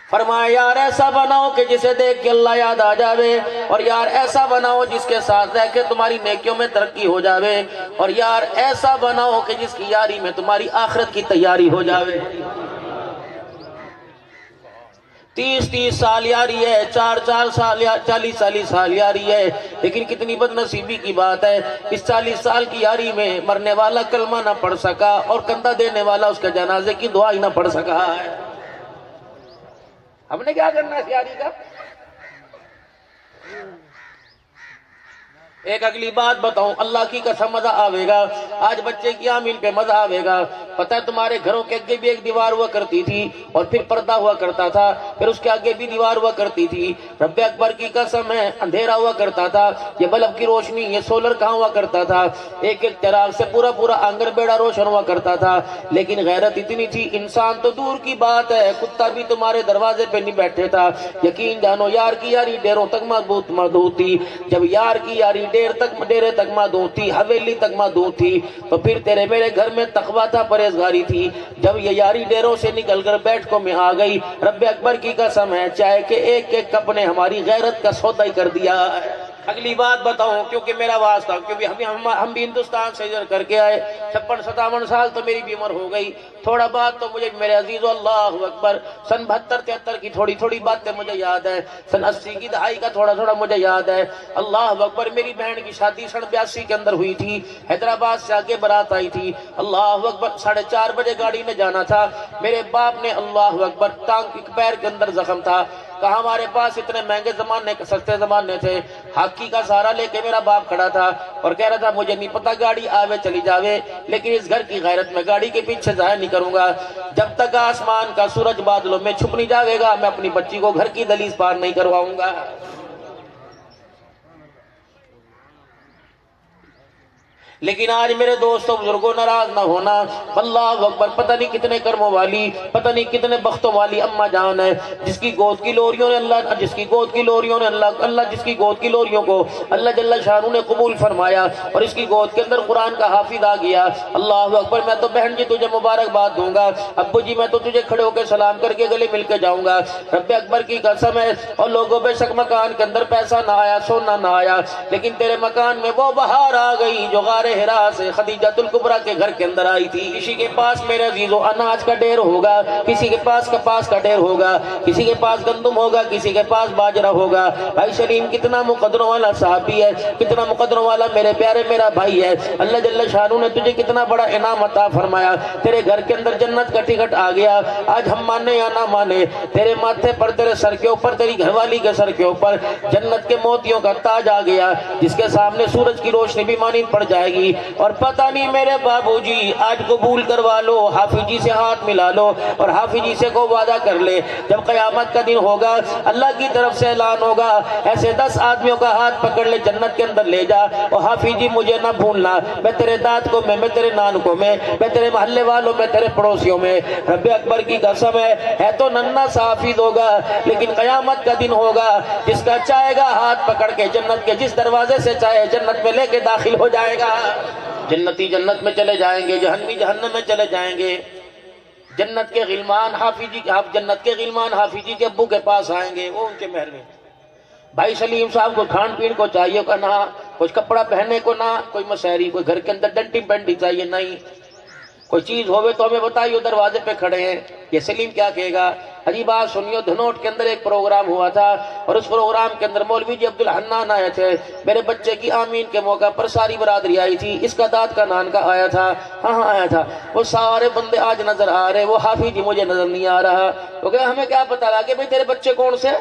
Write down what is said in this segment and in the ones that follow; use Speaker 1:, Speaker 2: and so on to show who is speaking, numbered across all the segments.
Speaker 1: فرمایا یار ایسا بناؤ کہ جسے دیکھ کے اللہ یاد آ جاوے، اور یار ایسا بناؤ جس کے ساتھ رہ کے تمہاری نیکیوں میں ترقی ہو جاوے، اور یار ایسا بناؤ کہ جس کی یاری میں تمہاری آخرت کی تیاری ہو جاوے۔ 30 سال یاری ہے، 4 سال 40 سال یاری ہے، لیکن کتنی بد نصیبی کی بات ہے، اس 40 سال کی یاری میں مرنے والا کلمہ نہ پڑھ سکا اور کندھا دینے والا اس کے جنازے کی دعا ہی نہ پڑھ سکا ہے۔ ہم نے کیا کرنا ہے اس یاری کا؟ ایک اگلی بات بتاؤں، اللہ کی قسم مزہ آوے گا، آج بچے کی آمین پہ مزہ آوے گا۔ پتہ ہے تمہارے گھروں کے آگے بھی ایک دیوار ہوا کرتی تھی اور پھر پردہ ہوا کرتا تھا، پھر اس کے آگے بھی دیوار ہوا کرتی تھی۔ رب اکبر کی قسم ہے، اندھیرا ہوا کرتا تھا، یہ بلب کی روشنی، یہ سولر کہاں ہوا کرتا تھا، ایک چراغ سے پورا آنگن بیڑا روشن ہوا کرتا تھا۔ لیکن غیرت اتنی تھی، انسان تو دور کی بات ہے، کتا بھی تمہارے دروازے پہ نہیں بیٹھے تھا۔ یقین جانو یار کی یاری ڈیروں تک مضبوط تھی۔ جب یار کی یاری ڈیرے تک مضبوط تھی، حویلی تک مضبوط تھی، تو پھر تیرے میرے گھر میں تقویٰ تھا، پرہیزگاری تھی۔ جب یہ یاری ڈیروں سے نکل کر بیٹھکوں میں آ گئی، رب اکبر کی قسم ہے، چاہے کہ ایک کپ نے ہماری غیرت کا سودا ہی کر دیا ہے۔ اگلی بات بتاؤں، کیونکہ میرا واسطہ، کیونکہ ہم بھی ہندوستان سے ادھر کر کے آئے، 56-57 سال تو میری بھی عمر ہو گئی، تھوڑا بات تو مجھے میرے عزیزو اللہ اکبر سن 72-73 کی تھوڑی باتیں مجھے یاد ہے، سن 80 کی دہائی کا تھوڑا مجھے یاد ہے۔ اللہ اکبر، میری بہن کی شادی سن 82 کے اندر ہوئی تھی، حیدرآباد سے آگے بارات آئی تھی۔ اللہ اکبر، 4:30 بجے گاڑی میں جانا تھا، میرے باپ نے اللہ اکبر ٹانگ ایک پیر کے اندر زخم تھا، کہا ہمارے پاس اتنے مہنگے زمانے سستے زمانے تھے، ہاکی کا سہارا لے کے میرا باپ کھڑا تھا اور کہہ رہا تھا مجھے نہیں پتا گاڑی آوے چلی جاوے، لیکن اس گھر کی غیرت میں گاڑی کے پیچھے ضائع نہیں کروں گا، جب تک آسمان کا سورج بادلوں میں چھپ نہیں جاوے گا میں اپنی بچی کو گھر کی دہلیز پار نہیں کرواؤں گا۔ لیکن آج میرے دوستوں بزرگوں ناراض نہ ہونا، اللہ اکبر، پتہ نہیں کتنے کرموں والی، پتہ نہیں کتنے بختوں والی اماں جان ہے، جس کی گود کی لوریوں نے اللہ جس کی گود کی لوریوں کو اللہ جل شانہ نے قبول فرمایا اور اس کی گود کے اندر قرآن کا حافظ آ گیا۔ اللہ اکبر، میں تو بہن جی تجھے مبارکباد دوں گا، ابو جی میں تو تجھے کھڑے ہو کے سلام کر کے گلے مل کے جاؤں گا، رب اکبر کی قسم ہے۔ اور لوگوں بے شک مکان کے اندر پیسہ نہ آیا، سونا نہ آیا، لیکن تیرے مکان میں وہ بہار آ گئی جو غار ہرا سے خدیجہ الکبریٰ کے گھر کے اندر آئی تھی۔ کسی کے پاس میرے عزیزو اناج کا ڈھیر ہوگا، کسی کے پاس کپاس کا ڈھیر ہوگا، کسی کے پاس گندم ہوگا، کسی کے پاس باجرہ ہوگا۔ بھائی سلیم کتنا مقدروں والا صحابی ہے، کتنا مقدروں والا میرے پیارے میرا بھائی ہے، اللہ جل شانہ نے تجھے کتنا بڑا انعام عطا فرمایا، تیرے گھر کے اندر جنت کا ٹکٹ آ گیا۔ آج ہم مانے یا نہ مانے، تیرے ماتھے پر، تیرے سر کے اوپر، تیری گھر والی کے سر کے اوپر جنت کے موتیوں کا تاج آ گیا، جس کے سامنے سورج کی روشنی بھی مانند پڑ جائے گی۔ اور پتہ نہیں میرے بابو جی، آج قبول کروا لو، حافظ جی سے ہاتھ ملا لو اور حافظ جی سے کو وعدہ کر لے، جب قیامت کا دن ہوگا اللہ کی طرف سے اعلان ہوگا، ایسے 10 آدمیوں کا ہاتھ پکڑ لے، جنت کے اندر لے جا، اور حافظ جی مجھے نہ بھولنا، میں تیرے داد کو میں تیرے نانکوں میں تیرے محلے والوں میں، تیرے پڑوسیوں میں، رب اکبر کی قسم ہے تو ننھا سا حافظ ہوگا، لیکن قیامت کا دن ہوگا جس کا چاہے گا ہاتھ پکڑ کے جنت کے جس دروازے سے چاہے جنت میں لے کے داخل ہو جائے گا۔ جنتی جنت میں چلے جائیں گے، جہنمی جہنم میں چلے جائیں گے۔ جنت کے غلمان حافظ جی کے ابو کے پاس آئیں گے، وہ ان کے محل میں، بھائی سلیم صاحب کو کھان پین کو چاہیے کہ نہ، کچھ کپڑا پہننے کو نہ، کوئی مسحری، کوئی گھر کے اندر ڈنٹی پینٹی چاہیے نہیں، کوئی چیز ہوئے تو ہمیں بتائیے، دروازے پہ کھڑے ہیں۔ یہ سلیم کیا کہے گا؟ عجیب بات سنیو، دھنوٹ کے اندر ایک پروگرام ہوا تھا اور اس پروگرام کے اندر مولوی جی عبدالحنان آئے تھے، میرے بچے کی آمین کے موقع پر ساری برادری آئی تھی، اس کا داد کا نان کا آیا تھا، ہاں آیا تھا، وہ سارے بندے آج نظر آ رہے، وہ حافظ جی مجھے نظر نہیں آ رہا، وہ کہ ہمیں کیا پتا لگا کہ بھئی تیرے بچے کون سے؟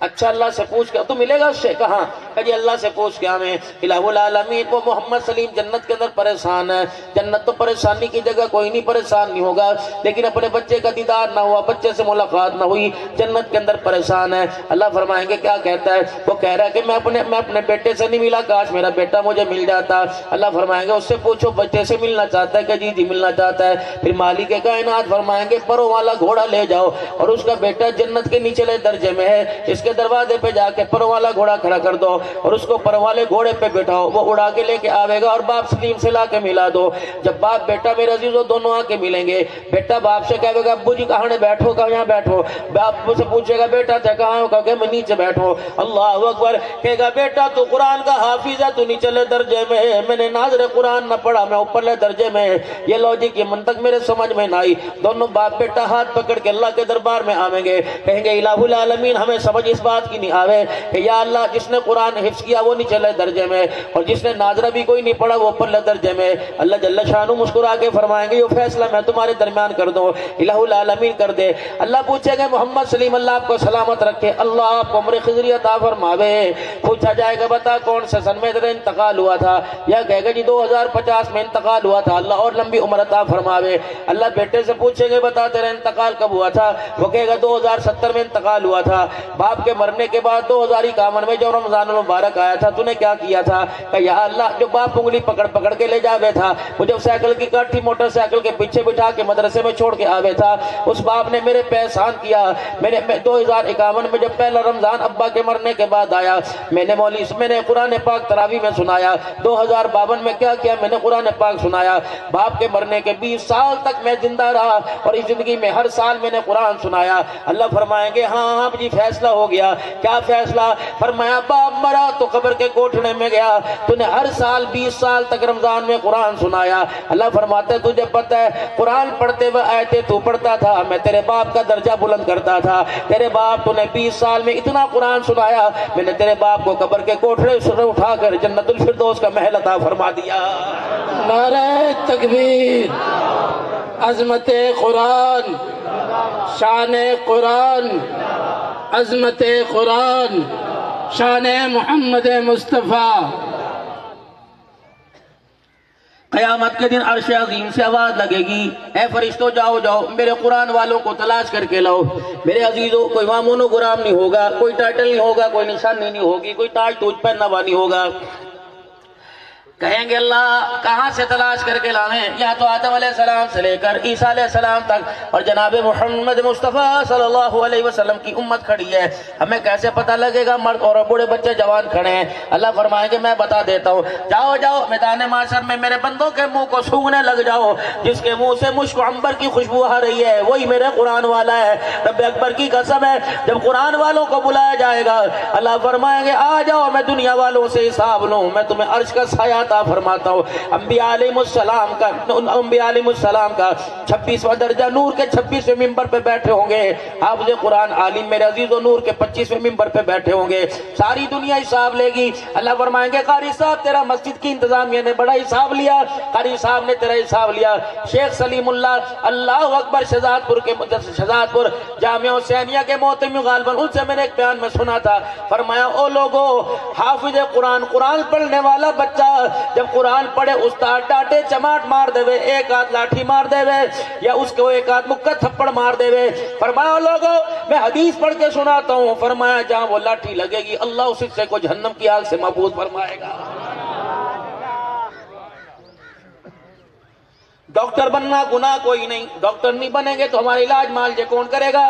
Speaker 1: اچھا اللہ سے پوچھ کے تو ملے گا اس سے، کہاں؟ کہ جی اللہ سے پوچھ کے ہمیں الہ العالمین۔ وہ محمد سلیم جنت کے اندر پریشان ہے، جنت تو پریشانی کی جگہ کوئی نہیں، پریشان نہیں ہوگا، لیکن اپنے بچے کا دیدار نہ ہوا، بچے سے ملاقات نہ ہوئی، جنت کے اندر پریشان ہے۔ اللہ فرمائیں گے کیا کہتا ہے؟ وہ کہہ رہا ہے کہ میں اپنے بیٹے سے نہیں ملا، کاش میرا بیٹا مجھے مل جاتا۔ اللہ فرمائیں گے اس سے پوچھو بچے سے ملنا چاہتا ہے؟ کہ جی ملنا چاہتا ہے۔ پھر مالک کائنات فرمائیں گے پروں والا گھوڑا لے جاؤ اور اس کا بیٹا جنت کے نیچلے درجے میں ہے، اس کے کے دروازے پہ جا کے پروں والا گھوڑا کھڑا کر دو اور اس کو پروں والے گھوڑے پہ بٹھاؤ، وہ اڑا کے لے کے آوے گا اور باپ سلیم سے لا کے ملا دو۔ جب باپ بیٹا میرے عزیزو دونوں آ کے ملیں گے، بیٹا باپ سے کہے گا ابو جی کہاں بیٹھو، کہاں یہاں بیٹھو، باپ سے پوچھے گا بیٹا تھے کہاں ہو، کہے میں نیچے بیٹھو۔ اللہ اکبر، کہے گا بیٹا تو قرآن کا حافظ ہے، تو نیچلے درجے میں نے ناظر قرآن نہ پڑھا، میں اوپرلے درجے میں۔ یہ لوجک یہ منطق میرے سمجھ میں نہ آئی۔ دونوں باپ بیٹا ہاتھ پکڑ کے اللہ کے دربار میں آویں گے، کہیں گے الہ العالمین ہمیں سمجھ اس بات کی نہیں آوے کہ یا اللہ جس نے قرآن حفظ کیا وہ نیچلے درجے میں اور جس نے ناظرہ بھی کوئی نہیں پڑھا وہ اوپرلے درجے میں۔ اللہ جل شانہ مسکرا کے فرمائیں گے یہ فیصلہ میں تمہارے درمیان کر دوں، الہ العالمین کر دے۔ اللہ پوچھے گا محمد سلیم اللہ آپ کو سلامت رکھے، اللہ آپ کو عمر خضری عطا فرماوے۔ پوچھا جائے گا بتا کون سے سن میں تیرا انتقال ہوا تھا، یا کہے گا جی 2050 میں انتقال ہوا تھا، اللہ اور لمبی عمر عطا فرماوے۔ اللہ بیٹے سے پوچھیں گے بتا تیرا انتقال کب ہوا تھا، وہ کہے گا 2070 میں انتقال ہوا تھا۔ باپ کے مرنے کے بعد 2051 میں جو رمضان المبارک آیا تھا تو نے کیا کیا تھا، کہ یا اللہ جو باپ انگلی پکڑ پکڑ کے لے جاوے تھا، وہ جب سائیکل کی کاٹھی موٹر سائیکل کے پیچھے بٹھا کے مدرسے میں چھوڑ کے آوے تھا، اس باپ نے میرے پہ احسان کیا۔ میں 2051 میں جب پہلا رمضان ابا کے مرنے کے بعد آیا، میں نے قرآن پاک تراویح میں سنایا۔ 2052 میں کیا کیا، میں نے قرآن پاک سنایا۔ باپ کے مرنے کے 20 سال تک میں زندہ رہا اور اس زندگی میں ہر سال میں نے قرآن سنایا۔ اللہ فرمائیں گے ہاں ہاں جی فیصلہ ہو گیا۔ کیا فیصلہ؟ فرمایا باپ مرا تو قبر کے کوٹھڑے میں گیا، تو نے ہر سال 20 سال تک رمضان میں قرآن سنایا۔ اللہ فرماتا ہے تجھے پتہ ہے قرآن پڑھتے ہوئے آیتیں تو پڑھتا تھا، میں تیرے باپ کا درجہ بلند کرتا تھا۔ تیرے باپ تو نے 20 سال میں اتنا قرآن سنایا، میں نے تیرے باپ کو قبر کے کوٹھڑے سے اٹھا کر جنت الفردوس کا محل عطا فرما دیا۔
Speaker 2: نعرہ تکبیر، عظمت قرآن، شان قرآن، عظمت قرآن، شان محمد مصطفیٰ۔
Speaker 1: قیامت کے دن عرش عظیم سے آواز لگے گی، اے فرشتوں جاؤ جاؤ میرے قرآن والوں کو تلاش کر کے لاؤ۔ میرے عزیزوں کوئی مامون و غلام نہیں ہوگا، کوئی ٹائٹل نہیں ہوگا، کوئی نشانی نہیں ہوگی، کوئی تاج توج پہننا ہوا نہیں ہوگا۔ کہیں گے اللہ کہاں سے تلاش کر کے لاویں؟ یہاں تو آدم علیہ السلام سے لے کر عیسیٰ علیہ السلام تک اور جناب محمد مصطفیٰ صلی اللہ علیہ وسلم کی امت کھڑی ہے، ہمیں کیسے پتہ لگے گا؟ مرد اور بوڑھے بچے جوان کھڑے ہیں۔ اللہ فرمائیں گے میں بتا دیتا ہوں، جاؤ جاؤ میدان معاشر میں میرے بندوں کے منہ کو سونگھنے لگ جاؤ، جس کے منہ سے مشک و عنبر کی خوشبو آ رہی ہے وہی میرے قرآن والا ہے۔ رب اکبر کی قسم ہے جب قرآن والوں کو بلایا جائے گا اللہ فرمائیں گے آ جاؤ میں دنیا والوں سے حساب لوں، میں تمہیں عرش کا سایہ عطا فرماتا ہوں۔ انبیاء علیہ السلام کا 26واں درجہ نور کے 26ویں ممبر پہ بیٹھے ہوں گے، حافظ قرآن عالم میرے عزیز و نور کے 25ویں ممبر پہ بیٹھے ہوں گے، ساری دنیا حساب لے گی۔ اللہ فرمائیں گے قاری صاحب تیرا مسجد کی انتظامیہ نے بڑا حساب لیا، قاری صاحب نے تیرا حساب لیا۔ شیخ سلیم اللہ اللہ اکبر شہزاد پور جامعہ حسینیہ کے محتمی غالباً ان سے میں نے ایک بیان میں سنا تھا، فرمایا او لوگو حافظ قرآن پڑھنے والا بچہ جب قرآن پڑھے استاد ڈانٹے چماٹ مار دے وے، ایک ہاتھ لاٹھی مار دے وے یا اس کو ایک ہاتھ مکہ تھپڑ مار دے وے، فرمایا لوگوں میں حدیث پڑھ کے سناتا ہوں، فرمایا جہاں وہ لاٹھی لگے گی اللہ اس حصے کو جہنم کی آگ سے محفوظ فرمائے گا۔ ڈاکٹر بننا گناہ کوئی نہیں، ڈاکٹر نہیں بنیں گے تو ہمارا علاج معالجے کون کرے گا؟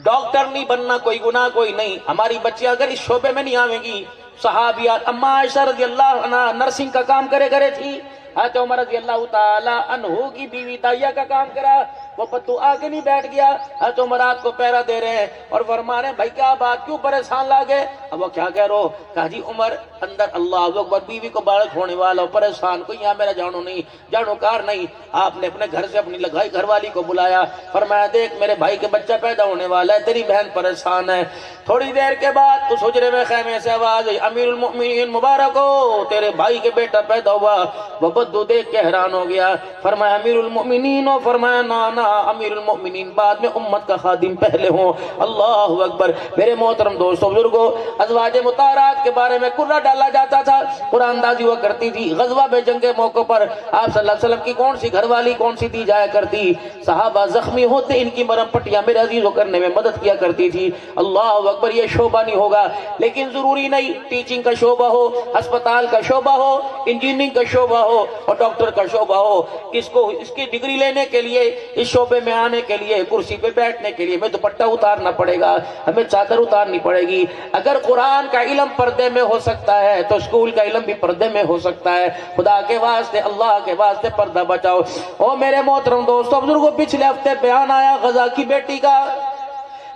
Speaker 1: ڈاکٹر نہیں بننا کوئی گناہ کوئی نہیں، ہماری بچی اگر اس شعبے میں نہیں آویں گی، صحابیات اما عائشہ رضی اللہ عنہ نرسنگ کا کام کرے تھی، حضرت عمر رضی اللہ تعالی عنہ کی بیوی دائیہ کا کام کرا، وہ پتو آگے نہیں بیٹھ گیا، حضرت عمر رات کو پہرا دے رہے ہیں اور فرما رہے ہیں بھائی کیا بات کیوں پریشان لاگے؟ اب وہ کیا کہہ رہو؟ کہا جی عمر اندر اللہ اکبر بیوی کو بالغ ہونے والا پریشان کوئی یہاں میرا جانو کار نہیں، آپ نے اپنے گھر سے اپنی لگائی گھر والی کو بلایا، فرمایا دیکھ میرے بھائی کے بچہ پیدا ہونے والا ہے، تیری بہن پریشان ہے۔ تھوڑی دیر کے بعد اس حجرے میں خیمے سے آواز آئی امیر المؤمنین مبارک ہو تیرے بھائی کے بیٹا پیدا ہوا۔ وہ بدو دیکھ کے حیران ہو گیا، فرمایا امیر المؤمنین ہو؟ فرمایا نا امیر المؤمنین بعد میں امت کا خادم پہلے ہوں۔ اللہ اکبر۔ میرے محترم دوستو بزرگو ازواج مطہرات کے بارے میں قرہ ڈالا جاتا تھا، قرآن دازی ہوا کرتی تھی، غزوہ بے جنگ کے موقع پر آپ صلی اللہ علیہ وسلم کی کون سی گھر والی کون سی دی جایا کرتی، صحابہ زخمی ہوتے ان کی مرہم پٹیاں میرے عزیزوں کرنے میں مدد کیا کرتی تھی۔ اللہ اکبر۔ اکبر یہ شعبہ نہیں ہوگا، لیکن ضروری نہیں ٹیچنگ کا شعبہ ہو، ہسپتال کا شعبہ ہو، انجینئرنگ کا شعبہ ہو اور ڈاکٹر کا شعبہ ہو، اس کی ڈگری لینے کے لیے، اس شعبے میں آنے کے لیے، کرسی پہ بیٹھنے کے لیے ہمیں دوپٹہ اتارنا پڑے گا، ہمیں چادر اتارنی پڑے گی۔ اگر قرآن کا علم پردے میں ہو سکتا ہے تو اسکول کا علم بھی پردے میں ہو سکتا ہے۔ خدا کے واسطے، اللہ کے واسطے پردہ بچاؤ۔ او میرے محترم دوستو بزرگوں، پچھلے ہفتے بیان آیا غزہ کی بیٹی کا،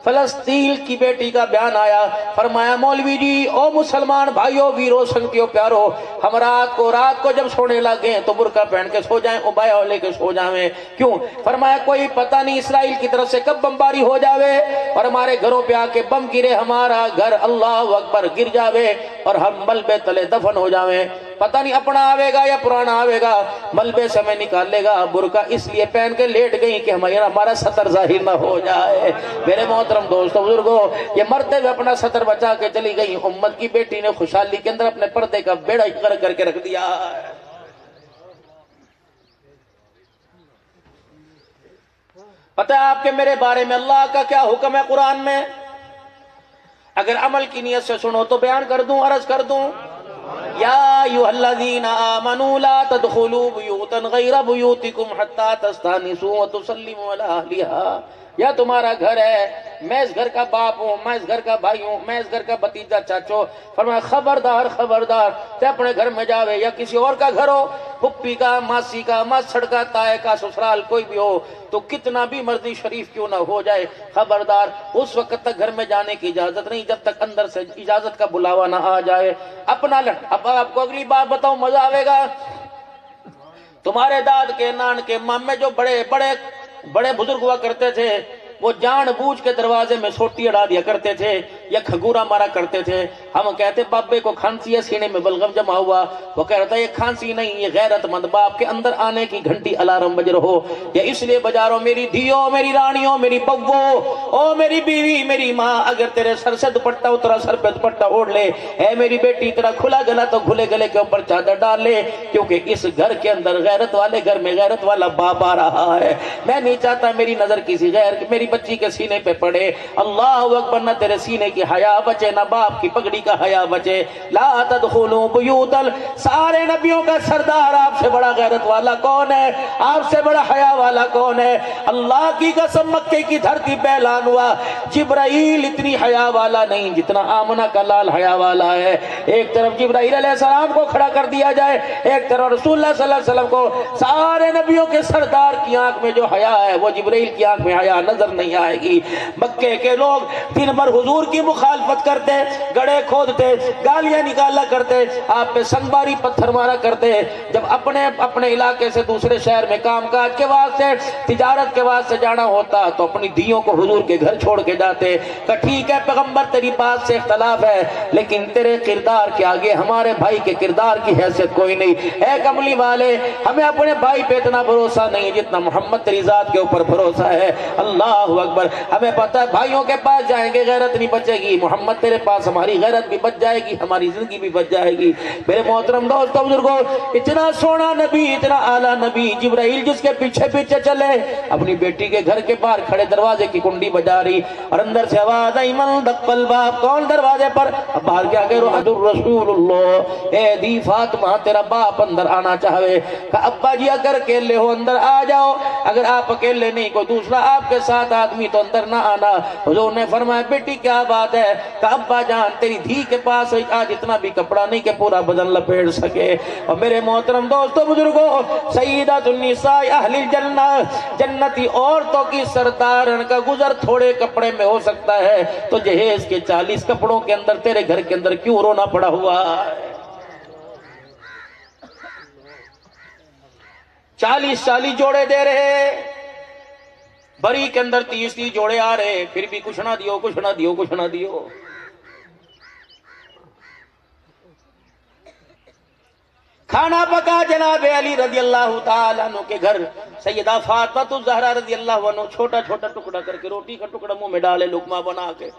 Speaker 1: فلسطین کی بیٹی کا بیان آیا، فرمایا مولوی جی او مسلمان بھائیو، ویرو، سنگتیو پیارو، ہم رات کو جب سونے لگے تو برقع پہن کے سو جائیں، ابایا لے کے سو جائیں۔ کیوں؟ فرمایا کوئی پتہ نہیں اسرائیل کی طرف سے کب بمباری ہو جاوے اور ہمارے گھروں پہ آ کے بم گرے، ہمارا گھر اللہ اکبر گر جاوے اور ہم ملبے تلے دفن ہو جاویں۔ پتہ نہیں اپنا آوے گا یا پرانا آوے گا، ملبے سے ہمیں نکال لے گا۔ برقع اس لیے پہن کے لیٹ گئی کہ ہمارا سطر ظاہر نہ ہو جائے۔ میرے محترم دوستو بزرگوں، یہ مرتے ہوئے اپنا سطر بچا کے چلی گئی، امت کی بیٹی نے خوشحالی کے اندر اپنے پردے کا بیڑا غرق کر کے رکھ دیا۔ پتہ ہے آپ کے میرے بارے میں اللہ کا کیا حکم ہے قرآن میں؟ اگر عمل کی نیت سے سنو تو بیان کر دوں، عرض کر دوں۔ یا ایھا الذین آمنوا لا تدخلوا بیوتا غیر بیوتکم حتی تستأنسوا وتسلموا علی اہلہا۔ یا تمہارا گھر ہے، میں اس گھر کا باپ ہوں، میں اس گھر کا بھائی ہوں، میں اس گھر کا بھتیجا چاچو، فرمایا خبردار خبردار تے اپنے گھر میں جاوے، یا کسی اور کا گھر ہو، پھپھی کا، ماسی کا، ماسڑ کا، تائے کا، سسرال کوئی بھی ہو، تو کتنا بھی مرضی شریف کیوں نہ ہو جائے، خبردار اس وقت تک گھر میں جانے کی اجازت نہیں جب تک اندر سے اجازت کا بلاوا نہ آ جائے۔ اپنا اب آپ کو اگلی بات بتاؤں، مزہ آئے گا۔ تمہارے داد کے، نان کے، مامے جو بڑے بزرگ ہوا کرتے تھے، وہ جان بوجھ کے دروازے میں سوٹی اڑا دیا کرتے تھے یا کھگورا مارا کرتے تھے۔ ہم کہتے بابے کو کھانسی ہے، سینے میں بلغم جمع ہوا، وہ کہہ رہا تھا یہ کھانسی نہیں، یہ غیرت مند باپ کے اندر آنے کی گھنٹی الارم بج رہو، یا اس لیے بجا رہو میری دھیو، میری رانیوں، میری بگو، او میری بیوی، میری ماں، اگر تیرے سر سے دوپٹہ اترا، سر پہ دوپٹہ اوڑھ لے، اے میری بیٹی تیرا کھلا گلا تو کھلے گلے کے اوپر چادر ڈال لے، کیونکہ اس گھر کے اندر غیرت والے گھر میں غیرت والا باپ آ رہا ہے۔ میں نہیں چاہتا میری نظر کسی غیر میری بچی کے سینے پہ پڑے۔ اللہ اکبر، نہ تیرے سینے کی حیا بچے، نہ باپ کی پگڑی کا حیا بچے۔ لا تدخلوا بیوتا، سارے نبیوں کا سردار آپ سے بڑا غیرت والا کون ہے؟ آپ سے بڑا حیا والا کون ہے؟ اللہ کی قسم، مکے کی دھرتی پہ اعلان ہوا جبرائیل اتنی حیا والا نہیں جتنا آمنہ کا لال حیا والا ہے۔ ایک طرف جبرائیل علیہ السلام کو کھڑا کر دیا جائے، ایک طرف رسول اللہ صلی اللہ علیہ وسلم کو۔ سارے نبیوں کے سردار کی آنکھ میں جو حیا ہے وہ جبرائیل کی آنکھ میں حیا نظر نہیں آئے گی۔ مکے کے لوگ دن بھر حضور کی مخالفت کرتے، گڑھے کھودتے، گالیاں نکالا کرتے، آپ پہ سنگباری پتھر مارا کرتے۔ جب اپنے علاقے سے دوسرے شہر میں کام کاج کے واسطے، تجارت کے واسطے جانا ہوتا تو اپنی دھیوں کو حضور کے گھر چھوڑ کے جاتے کہ ٹھیک ہے پیغمبر تیری بات سے اختلاف ہے لیکن تیرے کردار کے آگے ہمارے بھائی کے کردار کی حیثیت کوئی نہیں۔ اے کملی والے، ہمیں اپنے بھائی پہ اتنا بھروسہ نہیں جتنا محمد تیری ذات کے اوپر بھروسہ ہے۔ اللہ اکبر، ہمیں پتہ ہے بھائیوں کے پاس جائیں گے غیرت نہیں بچے گی، محمد تیرے پاس ہماری غیرت بھی بچ جائے گی، ہماری زندگی بھی بچ جائے گی۔ میرے محترم دوستو بزرگوں، اتنا سونا نبی، اتنا اعلیٰ نبی، جبرائیل جس کے پیچھے پیچھے چلے، اپنی بیٹی کے گھر کے باہر کھڑے دروازے کی کنڈی بجا رہی اور اندر سے آواز آئی من دق الباب، کون دروازے پر؟ اب باہر کیا کہ رسول اللہ، اے دی فاطمہ تیرا باپ اندر آنا چاہے۔ کہا ابا جی اگر اکیلے ہو اندر آ جاؤ، اگر آپ اکیلے نہیں کوئی دوسرا آپ کے ساتھ آدمی تو اندر نہ آنا۔ حضور نے فرمایا بیٹی کیا بات ہے؟ کہ ابا جان تیری دھی کے پاس آج اتنا بھی کپڑا نہیں کہ پورا بدن لپیٹ سکے۔ اور میرے محترم دوستو بزرگوں، سیدۃ النساء اہل الجنہ، جنتی عورتوں کی سردارن کا گزر تھوڑے کپڑے میں ہو سکتا ہے تو جہیز کے 40 کپڑوں کے اندر تیرے گھر کے اندر کیوں رونا پڑا ہوا ہے؟ 40 جوڑے دے رہے، بری کے اندر 30 جوڑے آ رہے، پھر بھی کچھ نہ دیو، کچھ نہ دیو، کچھ نہ دیو۔ کھانا پکا جناب علی رضی اللہ تعالیٰ عنہ کے گھر، سیدہ فاطمہ الزہرا رضی اللہ عنہ چھوٹا چھوٹا ٹکڑا کر کے روٹی کا ٹکڑا منہ میں ڈالے، لقمہ بنا کے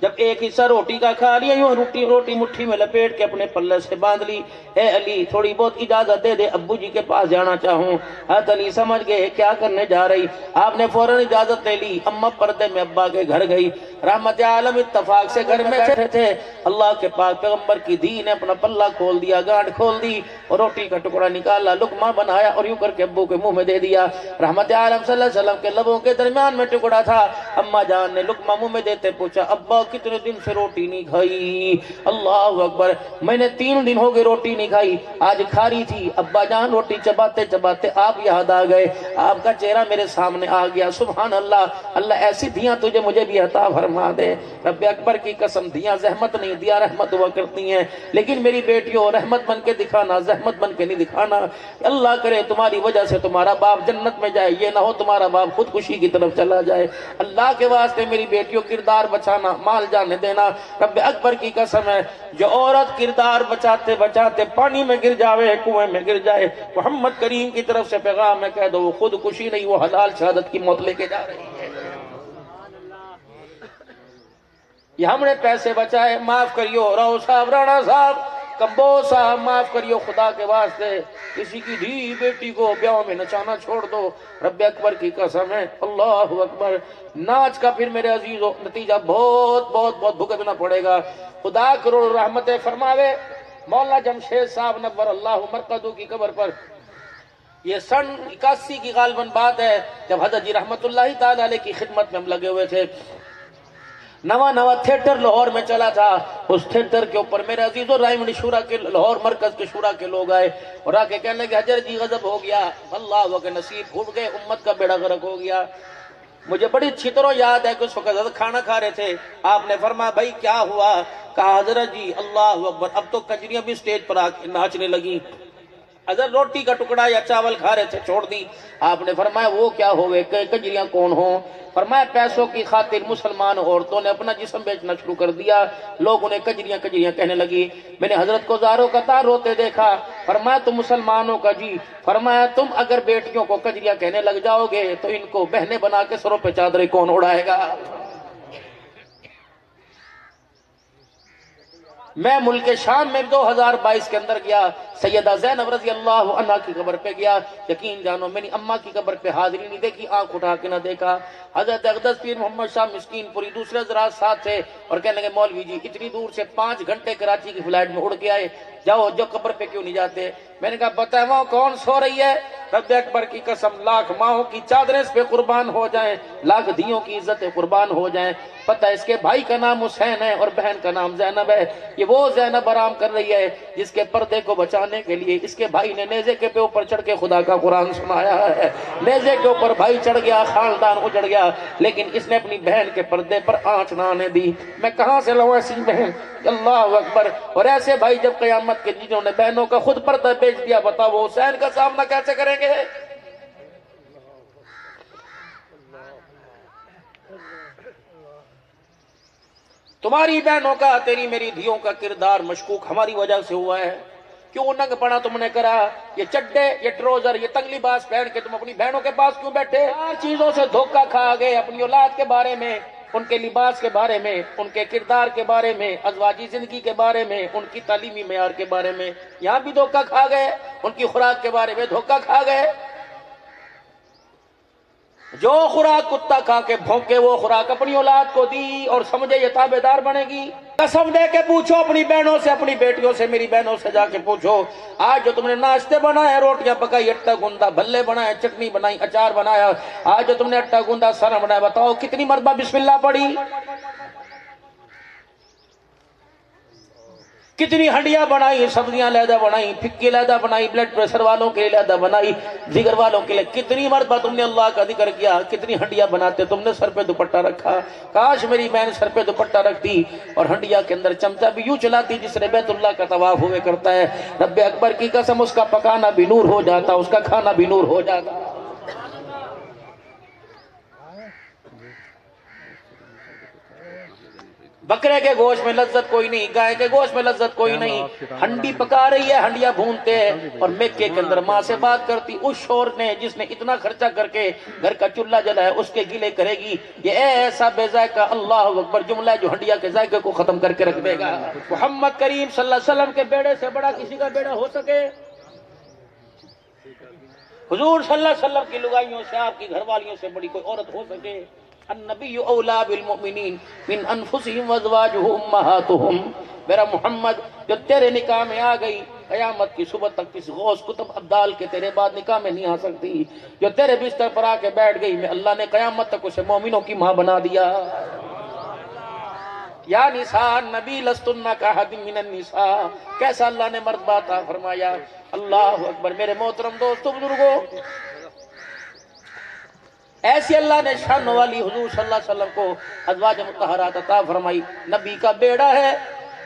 Speaker 1: جب ایک حصہ روٹی کا کھا لیا، یوں روٹی مٹھی میں لپیٹ کے اپنے پلے سے باندھ لی۔ اے علی تھوڑی بہت اجازت دے دے، ابو جی کے پاس جانا چاہوں۔ حضرت علی سمجھ گئے کیا کرنے جا رہی، آپ نے فوراً اجازت لے لی، اماں پردے میں ابا کے گھر گئی۔ رحمت عالم اتفاق سے گھر میں بیٹھے تھے، اللہ کے پاک پیغمبر کی دھی نے اپنا پلہ کھول دیا، گانٹھ کھول دی اور روٹی کا ٹکڑا نکالا، لقمہ بنایا اور یوں کر کے ابو کے منہ میں دے دیا۔ رحمت عالم صلی اللہ علیہ وسلم کے لبوں کے درمیان میں ٹکڑا تھا۔ اماں جان نے لقمہ منہ میں دیتے پوچھا، ابا کتنے دن سے روٹی نہیں کھائی؟ اللہ اکبر، میں نے 3 دن ہو گئے روٹی نہیں کھائی، آج کھا رہی تھی۔ ابا جان روٹی چباتے چباتے آپ یاد آ گئے، آپ کا چہرہ میرے سامنے آ گیا۔ سبحان اللہ، اللہ ایسی دھیاں تجھے مجھے بھی عطا فرما دے۔ رب اکبر کی قسم، دھیاں زحمت نہیں، دیا رحمت ہوا کرتی ہیں، لیکن میری بیٹیوں رحمت بن کے دکھانا، زحمت بن کے نہیں دکھانا۔ اللہ کرے تمہاری وجہ سے تمہارا باپ جنت میں جائے، یہ نہ ہو تمہارا باپ خودکشی کی طرف چلا جائے۔ اللہ کے واسطے میری بیٹیوں کردار بچانا، مال جانے دینا۔ رب اکبر کی قسم ہے، جو عورت کردار بچاتے بچاتے پانی میں گر جاوے، کنویں میں گر جائے، محمد کریم کی طرف سے پیغام ہے، کہہ دو وہ خودکشی نہیں، وہ حلال شہادت کی موت لے کے جا رہی ہے۔ یہ ہم نے پیسے بچائے، معاف کریو راؤ صاحب، رانا صاحب، کمبو صاحب، معاف کریو خدا کے واسطے، کسی کی دھی بیٹی کو بیاہ میں نچانا چھوڑ دو۔ رب اکبر کی قسم ہے، اللہ اکبر، ناچ کا پھر میرے عزیزو نتیجہ بہت بہت بہت بھگتنا پڑے گا۔ خدا کروڑ رحمتیں فرماوے مولانا جمشید صاحب نور اللہ مرقدو کی قبر پر، یہ سن 81 کی غالباً بات ہے، جب حضرت جی رحمت اللہ تعالی علیہ کی خدمت میں ہم لگے ہوئے تھے۔ نوا تھیٹر لاہور میں چلا تھا، اس تھیٹر کے اوپر میرے عزیزو رائمنڈ شورا کے لاہور مرکز کے شورا کے لوگ آئے اور آ کے کہنے لگے حضرت جی غضب ہو گیا، اللہ کے نصیب پھوٹ گئے، امت کا بیڑا غرق ہو گیا۔ مجھے بڑی اچھی طرح یاد ہے کہ اس وقت حضرت کھانا کھا رہے تھے، آپ نے فرمایا بھائی کیا ہوا؟ کہا حضرت جی اللہ اکبر، اب تو کجریاں بھی سٹیج پر آ کے ناچنے لگی۔ اگر روٹی کا ٹکڑا یا چاول کھا رہے تھے چھوڑ دی۔ آپ نے فرمایا وہ کیا ہوئے، کجریاں کون ہوں؟ فرمایا پیسوں کی خاطر مسلمان عورتوں نے اپنا جسم بیچنا شروع کر دیا، لوگ انہیں کجریاں کجریاں کہنے لگی۔ میں نے حضرت کو زاروں قطار روتے دیکھا۔ فرمایا تم مسلمانوں کا جی، فرمایا تم اگر بیٹیوں کو کجریاں کہنے لگ جاؤ گے تو ان کو بہنیں بنا کے سروں پہ چادریں کون اڑائے گا؟ میں ملک شام میں 2022 کے اندر گیا، سیدہ زینب رضی اللہ عنہ کی قبر پہ گیا، یقین جانو میری اماں کی قبر پہ حاضری نہیں دیکھی، آنکھ اٹھا کے نہ دیکھا۔ حضرت اقدس پیر محمد شاہ مسکین پوری دوسرے حضرات ساتھ تھے اور کہنے لگے مولوی جی اتنی دور سے 5 گھنٹے کراچی کی فلائٹ میں اڑ کے آئے، جاؤ جو قبر پہ کیوں نہیں جاتے؟ میں نے کہا پتہ ہے وہاں کون سو رہی ہے؟ رب اکبر کی قسم، لاکھ ماہوں کی چادریں اس پہ قربان ہو جائیں، لاکھ دھیوں کی عزتیں قربان ہو جائیں۔ پتہ ہے اس کے بھائی کا نام حسین ہے اور بہن کا نام زینب ہے۔ یہ وہ زینب آرام کر رہی ہے جس کے پردے کو بچانے کے لیے اس کے بھائی نے نیزے کے اوپر چڑھ کے خدا کا قرآن سنایا ہے۔ نیزے کے اوپر بھائی چڑھ گیا، خاندان اجڑ گیا، لیکن اس نے اپنی بہن کے پردے پر آنچ نہ آنے دی۔ میں کہاں سے لاؤں ایسی بہن؟ اللہ اکبر۔ اور ایسے بھائی جب قیامت کے جنہوں نے بہنوں کا خود پردہ بیچ دیا، بتاؤ وہ حسین کا سامنا کیسے کریں گے؟ تمہاری بہنوں کا، تیری میری دھیوں کا کردار مشکوک ہماری وجہ سے ہوا ہے۔ کیوں ننگ پڑا تم نے کرا؟ یہ چڈے، یہ ٹروزر، یہ تنگلی باز پہن کے تم اپنی بہنوں کے پاس کیوں بیٹھے؟ چار چیزوں سے دھوکہ کھا گئے، اپنی اولاد کے بارے میں، ان کے لباس کے بارے میں، ان کے کردار کے بارے میں، ازواجی زندگی کے بارے میں، ان کی تعلیمی معیار کے بارے میں، یہاں بھی دھوکہ کھا گئے، ان کی خوراک کے بارے میں دھوکہ کھا گئے۔ جو خوراک کتا کھا کے بھونکے وہ خوراک اپنی اولاد کو دی اور سمجھے یہ تابعدار بنے گی۔ قسم دے کے پوچھو اپنی بہنوں سے، اپنی بیٹیوں سے، میری بہنوں سے جا کے پوچھو، آج جو تم نے ناشتے بنائے، روٹیاں پکائی، اٹا گوندا، بھلے بنائے، چٹنی بنائی، اچار بنایا، آج جو تم نے اٹا گوندا سارا بنایا، بتاؤ کتنی مرتبہ بسم اللہ پڑھی؟ کتنی ہنڈیاں بنائی، سبزیاں علیحدہ بنائی، پھکی علیحدہ بنائی، بلڈ پریشر والوں کے لیے علیحدہ بنائی، جگر والوں کے لیے، کتنی مرتبہ تم نے اللہ کا ذکر کیا، کتنی ہنڈیاں بناتے، تم نے سر پہ دوپٹہ رکھا۔ کاش میری بہن سر پہ دوپٹہ رکھتی اور ہنڈیا کے اندر چمچہ بھی یوں چلاتی جس نے بیت اللہ کا طواف ہوئے کرتا ہے۔ رب اکبر کی قسم، اس کا پکانا بھی نور ہو جاتا، اس کا کھانا بھی نور ہو جاتا۔ بکرے کے گوشت میں لذت کوئی نہیں، گائے کے گوشت میں لذت کوئی نہیں۔ ہنڈی پکا رہی ہے، ہنڈیاں بھونتے ہیں اور میکے کے اندر ماں سے بات کرتی، اس شور نے جس نے اتنا خرچہ کر کے گھر کا چولہا جلا ہے اس کے گلے کرے گی۔ یہ ایسا بے ذائقہ اللہ اکبر جملہ ہے جو ہنڈیا کے ذائقے کو ختم کر کے رکھ دے گا۔ محمد کریم صلی اللہ علیہ وسلم کے بیڑے سے بڑا کسی کا بیڑا ہو سکے؟ حضور صلی اللہ علیہ وسلم کی لگائیوں سے، آپ کی گھر والیوں سے بڑی کوئی عورت ہو سکے؟ النبی اولا بالمؤمنین من انفسہم وازواجہ امہاتہم، میرا محمد جو تیرے نکاح میں آ گئی قیامت کی صبح تک کس غوث کتب ابدال کے تیرے بعد نکاح میں نہیں آ سکتی، جو تیرے بستر پر آ کے بیٹھ گئی میں اللہ نے قیامت تک اسے مومنوں کی ماں بنا دیا۔ یا نساء النبی لستن کاحد من النساء، کیسا اللہ نے مرد عطا فرمایا۔ اللہ اکبر۔ میرے محترم دوستو بزرگوں، ایسی اللہ نے شان والی حضور صلی اللہ علیہ وسلم کو ازواج مطہرات عطا فرمائی۔ نبی کا بیڑا ہے،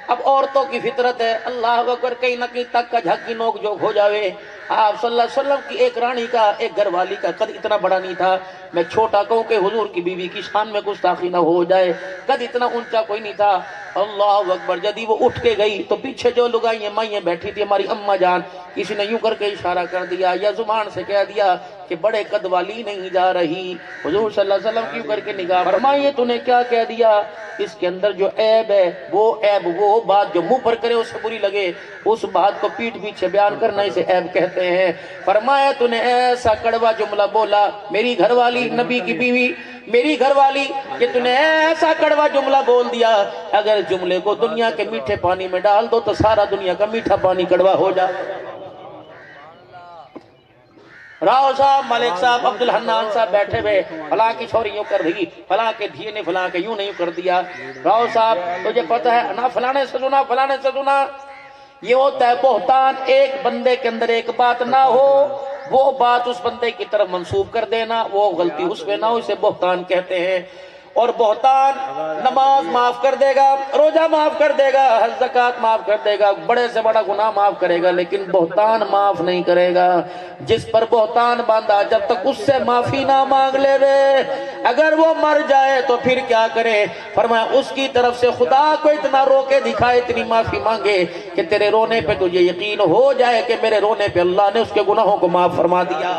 Speaker 1: اب عورتوں کی فطرت ہے، اللہ اکبر، کہیں نہ کہیں تک کا جھک کی نوک جھوک ہو جاوے۔ آپ صلی اللہ علیہ وسلم کی ایک رانی کا، ایک گھر والی کا قد اتنا بڑا نہیں تھا، میں چھوٹا کہوں کہ حضور کی بیوی کی شان میں گستاخی نہ ہو جائے، قد اتنا اونچا کوئی نہیں تھا۔ اللہ اکبر۔ جدی وہ اٹھ کے گئی تو پیچھے جو لگائیں مائیں بیٹھی تھی، ہماری اماں جان، کسی نے یوں کر کے اشارہ کر دیا یا زبان سے کہہ دیا کہ بڑے قد والی نہیں جا رہی۔ حضور صلی اللہ علیہ وسلم کیوں کر کے نگاہ فرمائیے تو نے کیا کہہ دیا، اس کے اندر جو عیب ہے وہ بات جو منہ پر کرے اسے بری لگے، اس بات کو پیٹھ پیچھے بیان کرنا اسے عیب کہتے ہیں۔ فرمایا تو نے ایسا کڑوا جملہ بولا، میری گھر والی، نبی کی بیوی، میری گھر والی، کہ تو نے ایسا کڑوا جملہ بول دیا، اگر جملے کو دنیا کے میٹھے پانی میں ڈال دو تو سارا دنیا کا میٹھا پانی کڑوا ہو جائے۔ راؤ صاحب، ملک صاحب، عبدالحنان صاحب بیٹھے ہوئے، فلاں کی چھوری یوں کر دی، فلاں کے دھیے نے فلاں کے یوں نہیں کر دیا۔ راؤ صاحب تجھے پتہ ہے نہ فلانے سے سنا، فلانے سے سنا، یہ ہوتا ہے بہتان۔ ایک بندے کے اندر ایک بات نہ ہو، وہ بات اس بندے کی طرف منسوب کر دینا، وہ غلطی اس پہ نہ ہو، اسے بہتان کہتے ہیں۔ اور بہتان نماز معاف کر دے گا، روزہ معاف کر دے گا، حج زکوٰۃ معاف کر دے گا، بڑے سے بڑا گناہ معاف کرے گا، لیکن بہتان معاف نہیں کرے گا۔ جس پر بہتان باندھا جب تک اس سے معافی نہ مانگ لے وے، اگر وہ مر جائے تو پھر کیا کرے؟ فرمایا اس کی طرف سے خدا کو اتنا رو کے دکھائے، اتنی معافی مانگے کہ تیرے رونے پہ تجھے یقین ہو جائے کہ میرے رونے پہ اللہ نے اس کے گناہوں کو معاف فرما دیا۔